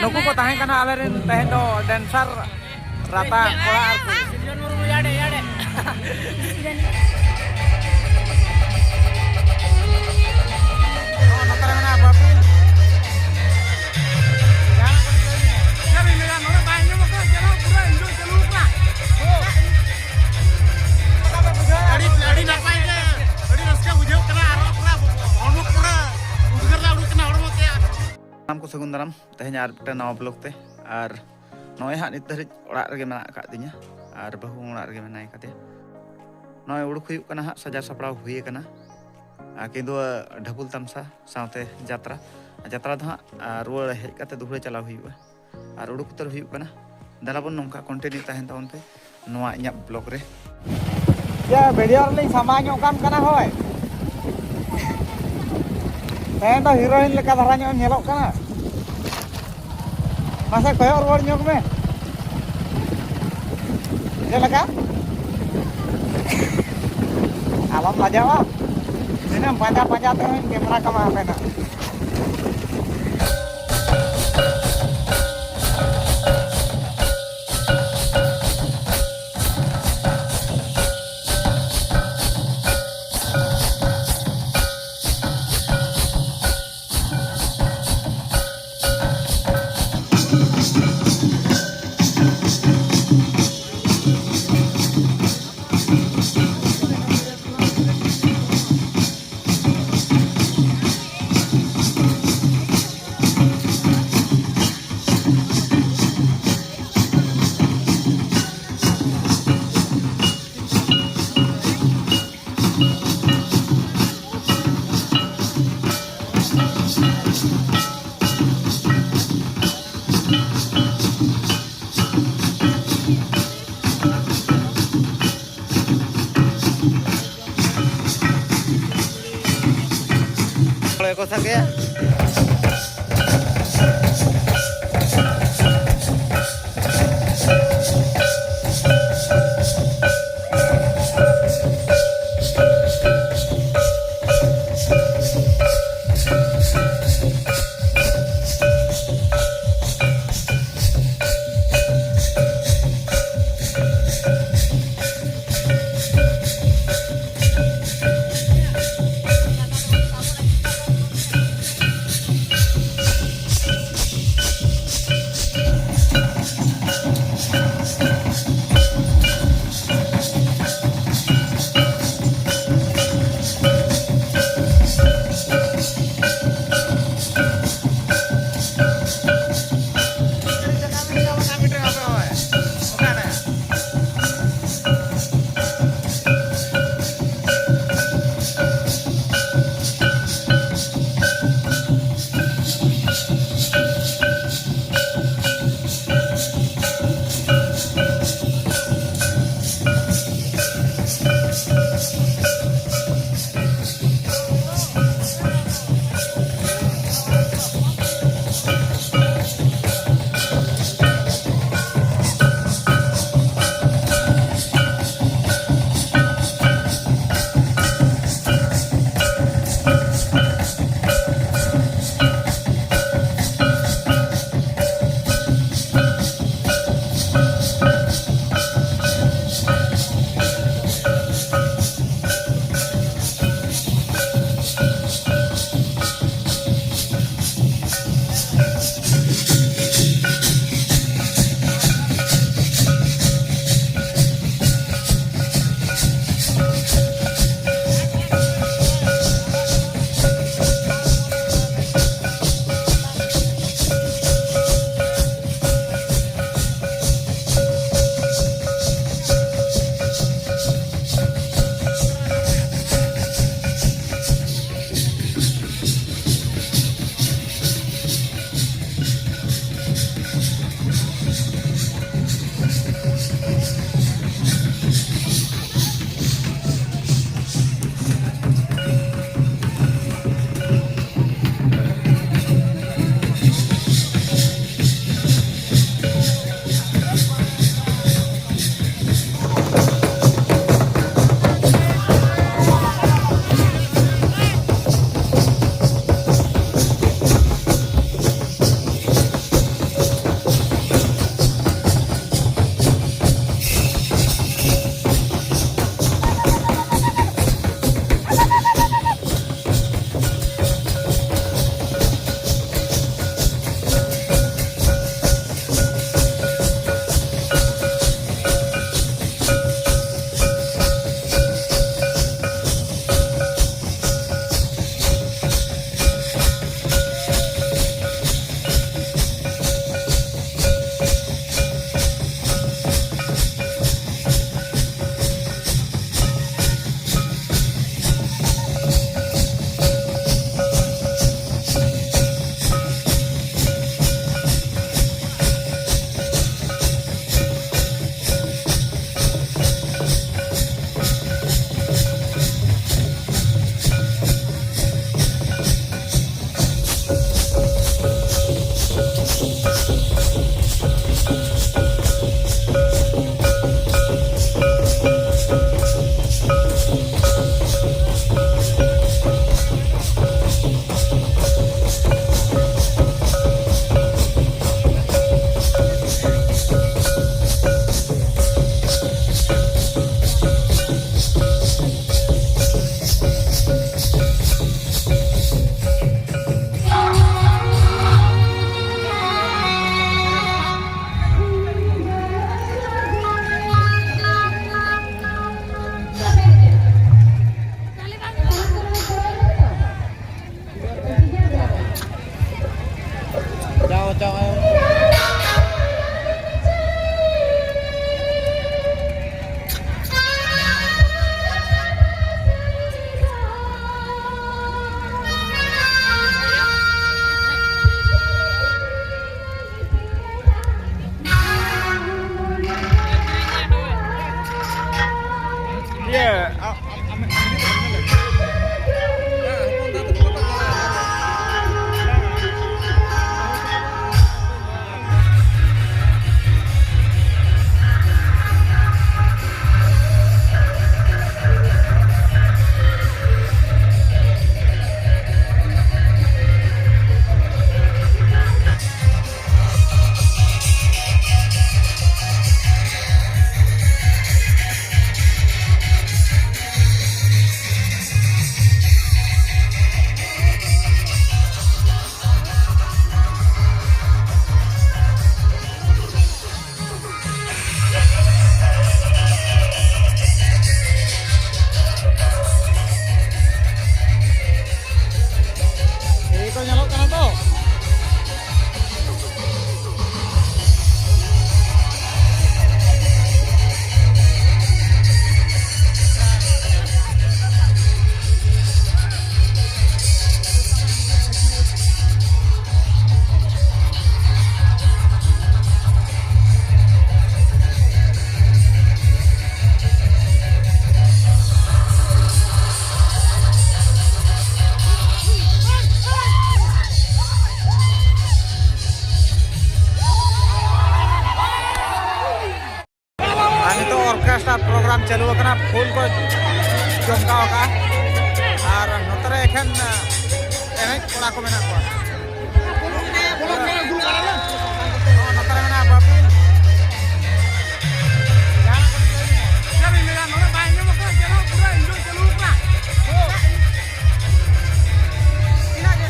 नुकु को ताहे कना आले रेन तहेन दो डांसर राता कोला आरकु सिजन मुरमु याडे याडे नतरा मना Bapi jangan ko ni ya mira no ba ni mo ko jalo pura indo chalu ka adi napai ke adi raska bujau kana aro pura hormo pura udgar la udgar na hormo te नाम को सगुन दाराम तेहन R पटे नवा blog ते और नय हा नित धरि ओड़ा रगे मेना का दिnya और बहु ओड़ा रगे मेनाय काते नय उडुक हुयु कना हा सजा सपड़ाव हुई कना किंतु ढबुल तमसा साथे यात्रा यात्रा दो रुआड़ हेज काते दुहरे चलाव हुयुआ और उडुक उतर हुयु कना दालाबन नोंका कंटिन्यू तहन तावन पे नवा इᱧᱟᱜ ब्लॉग रे या वीडियो रे समाज ओकाम कना होय तेहन तो हीरोइन लेका धारा ᱧᱚᱜ ᱧᱮᱞᱚᱜ ᱠᱟᱱᱟ मासे कयो रुआड़ ᱧᱚᱜ ᱢᱮ ᱪᱮᱫᱞᱮᱠᱟ आलम लाजावा दिनम पांजा पांजा ते कैमरा कमा पेना cosa que program चालू करना फूल को चमकाव का और नतरे एखन एनेज कोड़ा को मेना को नतरे मेना बापी जाना मेरा नोरे बाइने मको चलो पूरा एंजॉय चालू करना इना के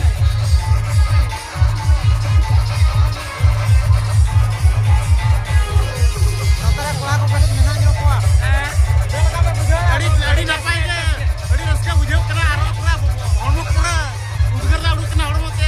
नतरे कोड़ा को कटिंग मेना जो को अड़ी नपाई के अड़ी रस्का बुझेव कना आरो पूरा हरमुक पूरा उदगर ला उडुक ना हरमुक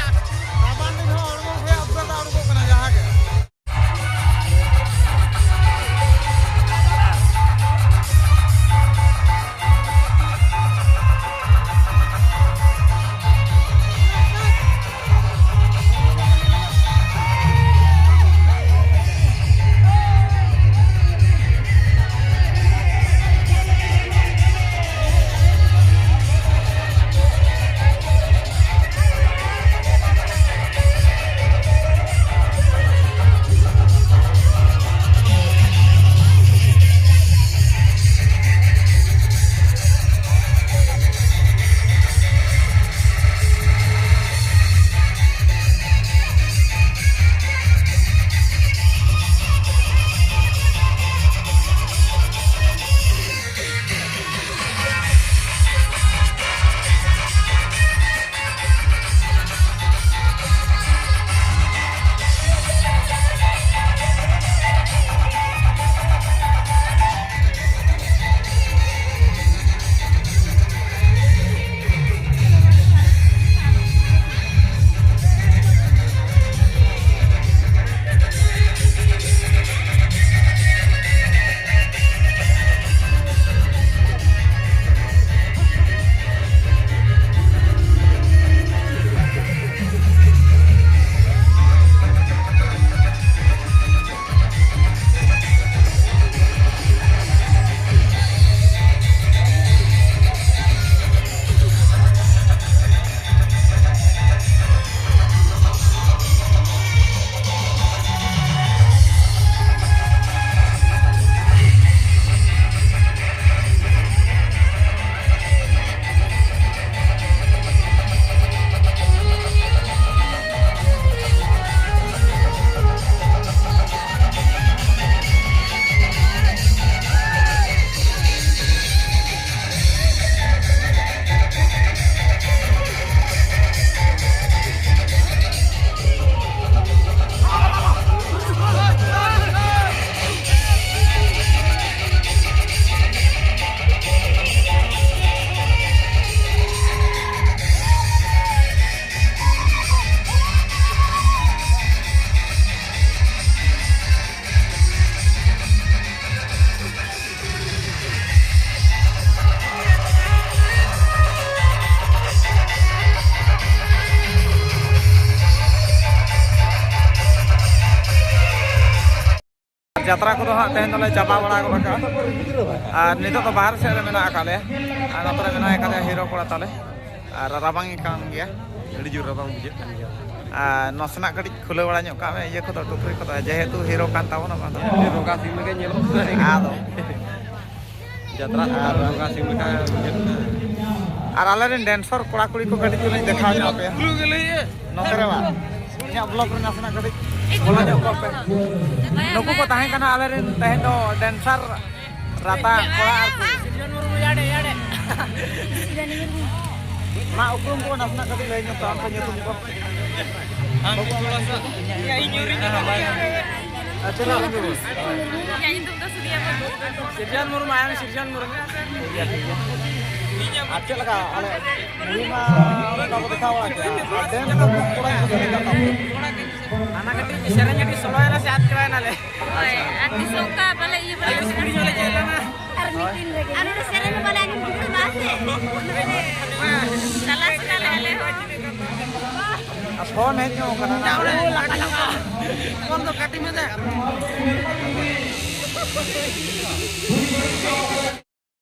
जात्रा को हाँ तेहन दले चाबा बड़ा गलका और नितो तो बाहर से रे मेना आकाले और नतरे मेना आकाले हीरो कोड़ा ताले और राबांग कान गया अड़ी जोर राबांग बुझे कान गया नसना कड़ी खुले बड़ा ᱧᱚᱜ ᱠᱟᱜ ᱢᱮ ᱤᱭᱟᱹ ᱠᱚᱫᱚ ᱴᱩᱯᱨᱤ ᱠᱚᱫᱚ ᱡᱮᱦᱮᱛᱩ ᱦᱤᱨᱳ ᱠᱟᱱ ᱛᱟᱵᱚᱱᱟ ᱚᱱᱟ ᱫᱚ रोगा सिंह लगे नेलो ᱟᱫᱚ जात्रा रोगा सिंह लगा बुझे ᱟᱨ ᱟᱞᱮᱨᱮᱱ ᱰᱮᱱᱥᱟᱨ ᱠᱚᱲᱟ ᱠᱩᱲᱤ ᱠᱚ ᱠᱟᱹᱴᱤᱡ ᱪᱩᱞᱩᱧ ᱫᱮᱠᱷᱟᱣ ᱧᱚᱜ ᱯᱮᱭᱟ गुलू गले ᱱᱚᱛᱮ ᱨᱮ ᱵᱟ ᱤᱧᱟᱹᱜ ᱵᱞᱚᱜ ᱨᱮ ᱱᱟᱥᱮᱱᱟᱜ ᱠᱟᱹᱴᱤᱡ ᱵᱚᱞᱚ ᱧᱚᱜ ᱠᱚᱯᱮ ᱱᱩᱠᱩ ᱠᱚ ᱛᱟᱦᱮᱸ ᱠᱟᱱᱟ ᱟᱞᱮᱨᱮᱱ ᱛᱮᱦᱮᱧ ᱫᱚ ᱰᱮᱱᱥᱟᱨ ᱨᱟᱛᱟ ᱠᱚᱲᱟ ᱟᱨ ᱠᱩᱲᱤ ᱢᱟ ᱩᱯᱨᱩᱢ ᱠᱚ ᱱᱟᱥᱮᱱᱟᱜ ᱠᱟᱹᱴᱤᱡ ᱞᱟᱹᱭ ᱧᱚᱜ ᱛᱟᱢ ᱯᱮ ᱧᱩᱛᱩᱢ ᱠᱚ हम थोड़ा सा या इंजरी ना अच्छा ना लगे Ya itu tuh sedia banget. सिरजान Murmu आया सिरजान मुर्मू अच्छा लगा अरे मूवी में का दिखावा डांस को थोड़ा anak kecil sekarang jadi solo ya sehat keren ale Oi, artis suka bala iya bala. sekali jual jalan na Anu sekarang bala anu buku bahasa. Salah sekali ale. Phone है क्यों करना phone तो काटी में दे